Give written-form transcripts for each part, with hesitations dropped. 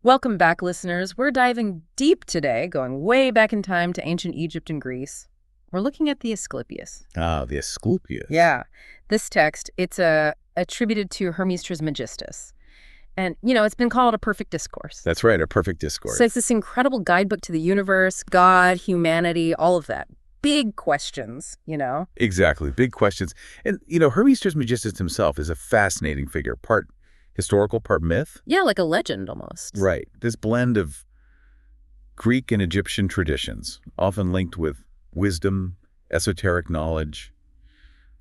Welcome back, listeners. We're diving deep today, going way back in time to ancient Egypt and Greece. We're looking at the Asclepius. Ah, the Asclepius. Yeah. This text, it's attributed to Hermes Trismegistus. And, it's been called a perfect discourse. That's right, a perfect discourse. So it's this incredible guidebook to the universe, God, humanity, all of that. Big questions. Exactly, big questions. And, Hermes Trismegistus himself is a fascinating figure, part historical, part myth. Yeah, like a legend almost. Right. This blend of Greek and Egyptian traditions, often linked with wisdom, esoteric knowledge,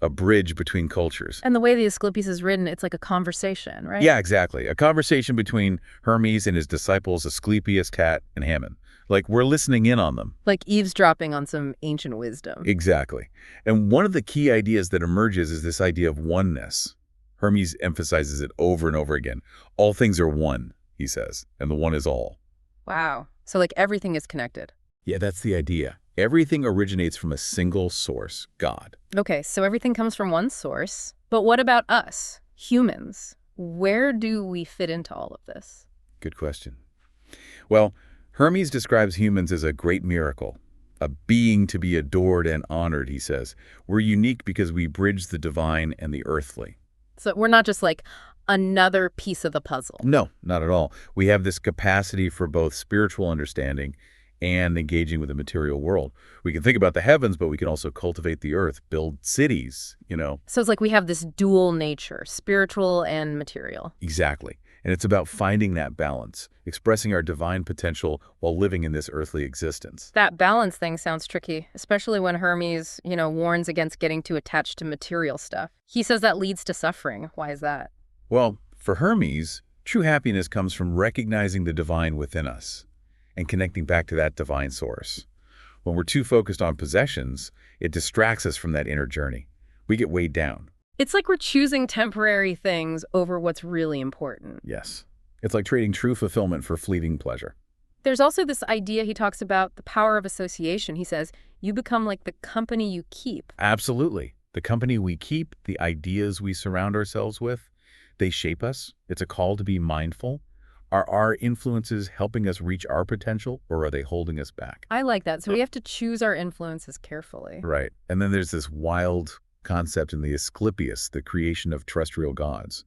a bridge between cultures. And the way the Asclepius is written, it's like a conversation, right? Yeah, exactly. A conversation between Hermes and his disciples Asclepius, Cat, and Hammond. Like, we're listening in on them. Like eavesdropping on some ancient wisdom. Exactly. And one of the key ideas that emerges is this idea of oneness. Hermes emphasizes it over and over again. All things are one, he says, and the one is all. Wow. So like everything is connected. Yeah, that's the idea. Everything originates from a single source, God. Okay, so everything comes from one source. But what about us, humans? Where do we fit into all of this? Good question. Well, Hermes describes humans as a great miracle, a being to be adored and honored, he says. We're unique because we bridge the divine and the earthly. So we're not just like another piece of the puzzle. No, not at all. We have this capacity for both spiritual understanding and engaging with the material world. We can think about the heavens, but we can also cultivate the earth, build cities. So it's like we have this dual nature, spiritual and material. Exactly. And it's about finding that balance, expressing our divine potential while living in this earthly existence. That balance thing sounds tricky, especially when Hermes, warns against getting too attached to material stuff. He says that leads to suffering. Why is that? Well, for Hermes, true happiness comes from recognizing the divine within us and connecting back to that divine source. When we're too focused on possessions, it distracts us from that inner journey. We get weighed down. It's like we're choosing temporary things over what's really important. Yes. It's like trading true fulfillment for fleeting pleasure. There's also this idea he talks about, the power of association. He says, you become like the company you keep. Absolutely. The company we keep, the ideas we surround ourselves with, they shape us. It's a call to be mindful. Are our influences helping us reach our potential, or are they holding us back? I like that. So we have to choose our influences carefully. Right. And then there's this wild concept in the Asclepius, the creation of terrestrial gods.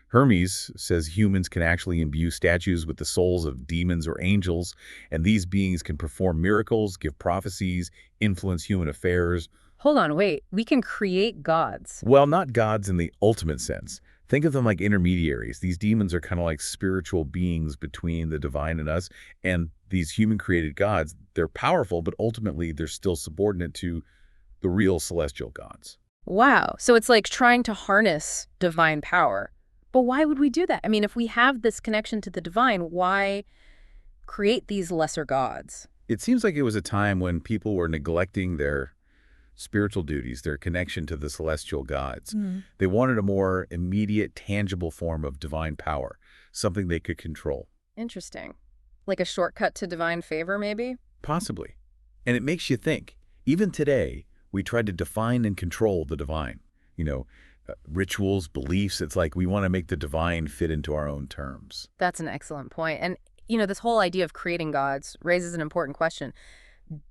Hermes says humans can actually imbue statues with the souls of demons or angels, and these beings can perform miracles, give prophecies, influence human affairs. Hold on, wait. We can create gods. Well, not gods in the ultimate sense. Think of them like intermediaries. These demons are kind of like spiritual beings between the divine and us, and these human-created gods, they're powerful, but ultimately they're still subordinate to the real celestial gods. Wow. So it's like trying to harness divine power. But why would we do that? I mean, if we have this connection to the divine, why create these lesser gods? It seems like it was a time when people were neglecting their spiritual duties, their connection to the celestial gods. They wanted a more immediate, tangible form of divine power, something they could control. Interesting. Like a shortcut to divine favor, maybe? Possibly. And it makes you think. Even today, we try to define and control the divine. Rituals, beliefs, it's like we want to make the divine fit into our own terms. That's an excellent point. And, this whole idea of creating gods raises an important question.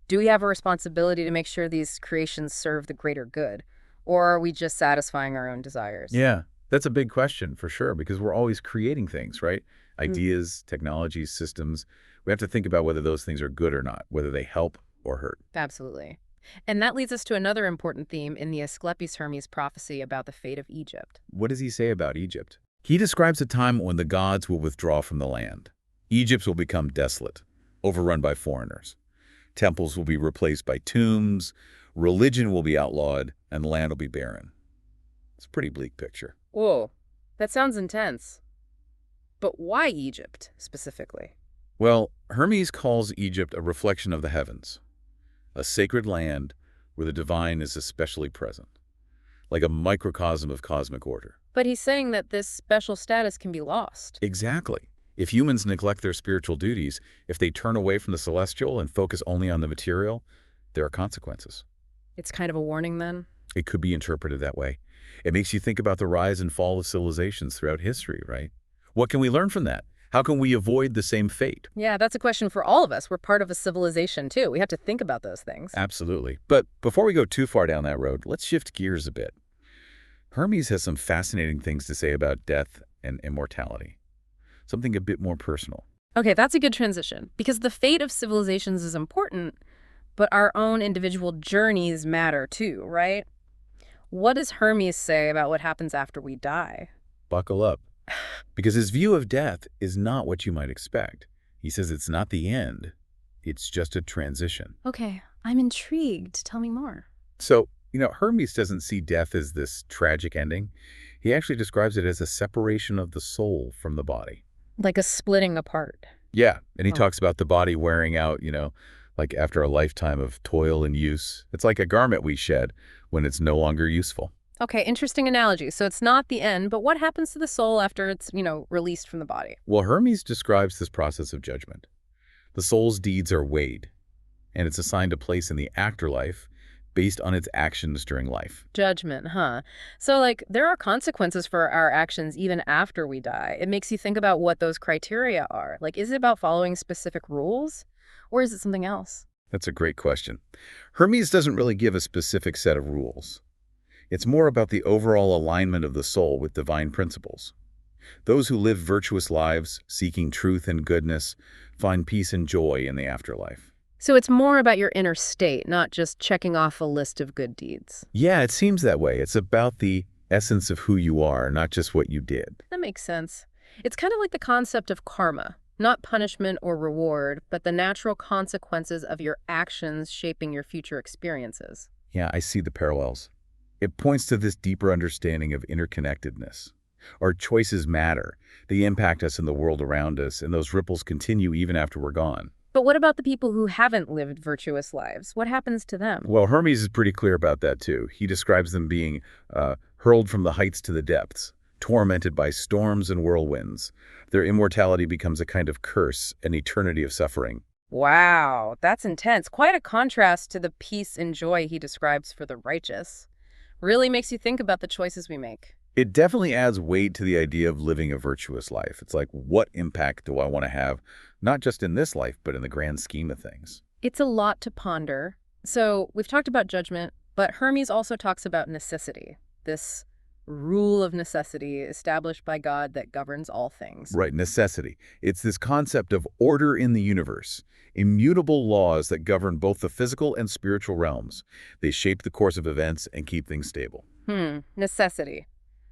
Do we have a responsibility to make sure these creations serve the greater good? Or are we just satisfying our own desires? Yeah, that's a big question for sure, because we're always creating things, right? Ideas, technologies, systems. We have to think about whether those things are good or not, whether they help or hurt. Absolutely. And that leads us to another important theme in the Asclepius Hermes prophecy about the fate of Egypt. What does he say about Egypt? He describes a time when the gods will withdraw from the land. Egypt will become desolate, overrun by foreigners. Temples will be replaced by tombs, religion will be outlawed, and the land will be barren. It's a pretty bleak picture. Whoa, that sounds intense. But why Egypt, specifically? Well, Hermes calls Egypt a reflection of the heavens, a sacred land where the divine is especially present, like a microcosm of cosmic order. But he's saying that this special status can be lost. Exactly. If humans neglect their spiritual duties, if they turn away from the celestial and focus only on the material, there are consequences. It's kind of a warning then? It could be interpreted that way. It makes you think about the rise and fall of civilizations throughout history, right? What can we learn from that? How can we avoid the same fate? Yeah, that's a question for all of us. We're part of a civilization, too. We have to think about those things. Absolutely. But before we go too far down that road, let's shift gears a bit. Hermes has some fascinating things to say about death and immortality, something a bit more personal. Okay, that's a good transition, because the fate of civilizations is important, but our own individual journeys matter, too, right? What does Hermes say about what happens after we die? Buckle up, because his view of death is not what you might expect. He says it's not the end, it's just a transition. Okay, I'm intrigued. Tell me more. So, Hermes doesn't see death as this tragic ending. He actually describes it as a separation of the soul from the body. Like a splitting apart. Yeah, and he Oh. talks about the body wearing out, like after a lifetime of toil and use. It's like a garment we shed when it's no longer useful. Okay, interesting analogy. So it's not the end, but what happens to the soul after it's, released from the body? Well, Hermes describes this process of judgment. The soul's deeds are weighed, and it's assigned a place in the afterlife based on its actions during life. Judgment, huh? So, like, there are consequences for our actions even after we die. It makes you think about what those criteria are. Like, is it about following specific rules, or is it something else? That's a great question. Hermes doesn't really give a specific set of rules. It's more about the overall alignment of the soul with divine principles. Those who live virtuous lives, seeking truth and goodness, find peace and joy in the afterlife. So it's more about your inner state, not just checking off a list of good deeds. Yeah, it seems that way. It's about the essence of who you are, not just what you did. That makes sense. It's kind of like the concept of karma, not punishment or reward, but the natural consequences of your actions shaping your future experiences. Yeah, I see the parallels. It points to this deeper understanding of interconnectedness. Our choices matter. They impact us in the world around us, and those ripples continue even after we're gone. But what about the people who haven't lived virtuous lives? What happens to them? Well, Hermes is pretty clear about that, too. He describes them being hurled from the heights to the depths, tormented by storms and whirlwinds. Their immortality becomes a kind of curse, an eternity of suffering. Wow, that's intense. Quite a contrast to the peace and joy he describes for the righteous. Really makes you think about the choices we make. It definitely adds weight to the idea of living a virtuous life. It's like, what impact do I want to have, not just in this life, but in the grand scheme of things? It's a lot to ponder. So we've talked about judgment, but Hermes also talks about necessity, this rule of necessity established by God that governs all things. Right, necessity. It's this concept of order in the universe, immutable laws that govern both the physical and spiritual realms. They shape the course of events and keep things stable. Necessity.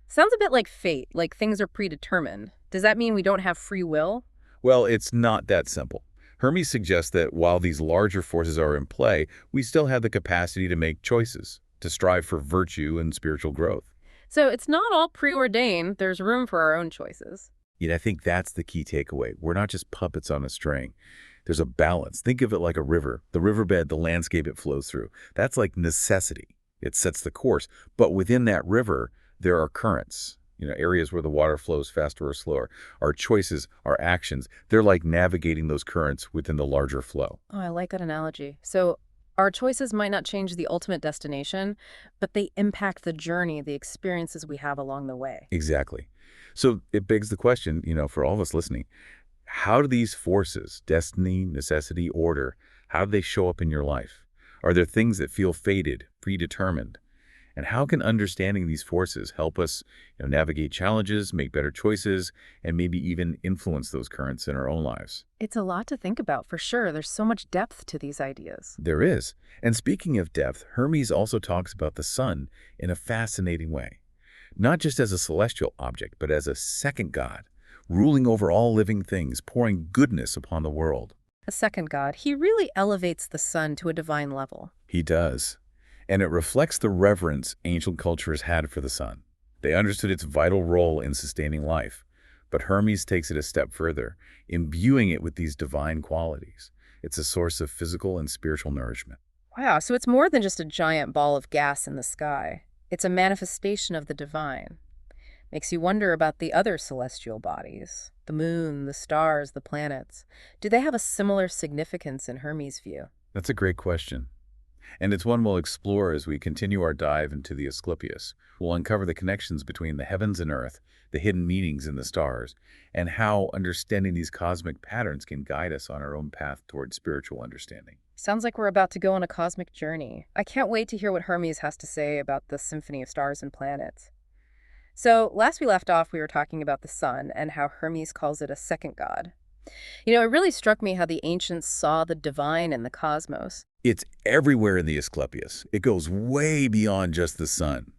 Sounds a bit like fate, like things are predetermined. Does that mean we don't have free will? Well, it's not that simple. Hermes suggests that while these larger forces are in play, we still have the capacity to make choices, to strive for virtue and spiritual growth. So it's not all preordained. There's room for our own choices. Yet I think that's the key takeaway. We're not just puppets on a string. There's a balance. Think of it like a river. The riverbed, the landscape it flows through. That's like necessity. It sets the course. But within that river, there are currents, areas where the water flows faster or slower. Our choices, our actions, they're like navigating those currents within the larger flow. Oh, I like that analogy. So our choices might not change the ultimate destination, but they impact the journey, the experiences we have along the way. Exactly. So it begs the question, for all of us listening, how do these forces, destiny, necessity, order, how do they show up in your life? Are there things that feel fated, predetermined? And how can understanding these forces help us navigate challenges, make better choices, and maybe even influence those currents in our own lives? It's a lot to think about, for sure. There's so much depth to these ideas. There is. And speaking of depth, Hermes also talks about the sun in a fascinating way. Not just as a celestial object, but as a second god, ruling over all living things, pouring goodness upon the world. A second god, he really elevates the sun to a divine level. He does. And it reflects the reverence ancient cultures had for the sun. They understood its vital role in sustaining life. But Hermes takes it a step further, imbuing it with these divine qualities. It's a source of physical and spiritual nourishment. Wow, so it's more than just a giant ball of gas in the sky. It's a manifestation of the divine. Makes you wonder about the other celestial bodies, the moon, the stars, the planets. Do they have a similar significance in Hermes' view? That's a great question. And it's one we'll explore as we continue our dive into the Asclepius. We'll uncover the connections between the heavens and earth, the hidden meanings in the stars, and how understanding these cosmic patterns can guide us on our own path toward spiritual understanding. Sounds like we're about to go on a cosmic journey. I can't wait to hear what Hermes has to say about the symphony of stars and planets. So, last we left off, we were talking about the sun and how Hermes calls it a second god. It really struck me how the ancients saw the divine in the cosmos. It's everywhere in the Asclepius. It goes way beyond just the sun.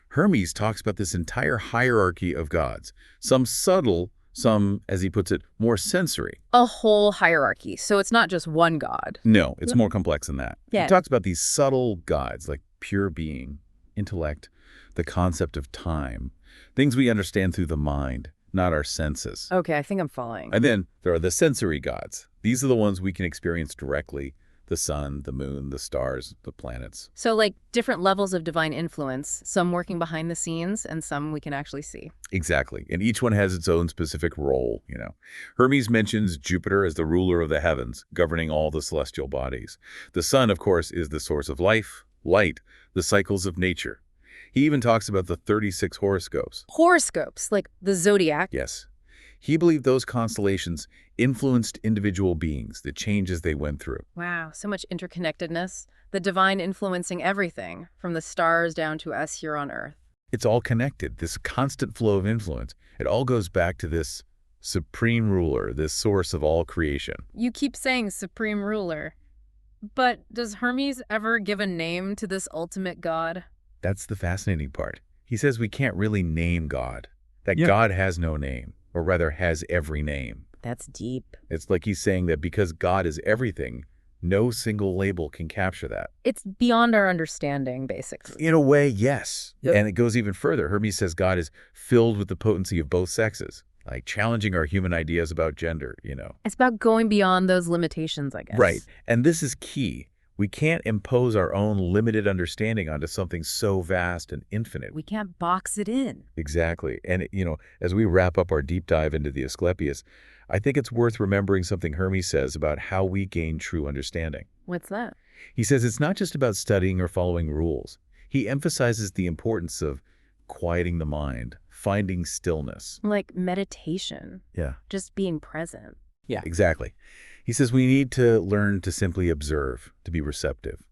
Hermes talks about this entire hierarchy of gods, some subtle, some, as he puts it, more sensory. A whole hierarchy, so it's not just one god. No, it's more complex than that. Yeah. He talks about these subtle gods like pure being, intellect, the concept of time, things we understand through the mind, not our senses. Okay, I think I'm following. And then there are the sensory gods. These are the ones we can experience directly: the sun, the moon, the stars, the planets. So like different levels of divine influence, some working behind the scenes and some we can actually see. Exactly. And each one has its own specific role. Hermes mentions Jupiter as the ruler of the heavens, governing all the celestial bodies. The sun, of course, is the source of life, light, the cycles of nature. He even talks about the 36 horoscopes. Horoscopes, like the zodiac. Yes. He believed those constellations influenced individual beings, the changes they went through. Wow, so much interconnectedness. The divine influencing everything, from the stars down to us here on Earth. It's all connected, this constant flow of influence. It all goes back to this supreme ruler, this source of all creation. You keep saying supreme ruler. But does Hermes ever give a name to this ultimate god? That's the fascinating part. He says we can't really name God, that God has no name, or rather has every name. That's deep. It's like he's saying that because God is everything, no single label can capture that. It's beyond our understanding, basically. In a way, yes. Yep. And it goes even further. Hermes says God is filled with the potency of both sexes, like challenging our human ideas about gender. It's about going beyond those limitations, I guess. Right. And this is key. We can't impose our own limited understanding onto something so vast and infinite. We can't box it in. Exactly. And, as we wrap up our deep dive into the Asclepius, I think it's worth remembering something Hermes says about how we gain true understanding. What's that? He says it's not just about studying or following rules. He emphasizes the importance of quieting the mind, finding stillness. Like meditation. Yeah. Just being present. Yeah, exactly. He says we need to learn to simply observe, to be receptive.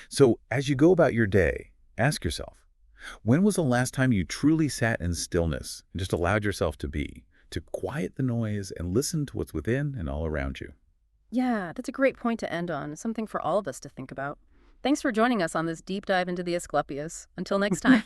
So as you go about your day, ask yourself, when was the last time you truly sat in stillness and just allowed yourself to be, to quiet the noise and listen to what's within and all around you? Yeah, that's a great point to end on. Something for all of us to think about. Thanks for joining us on this deep dive into the Asclepius. Until next time.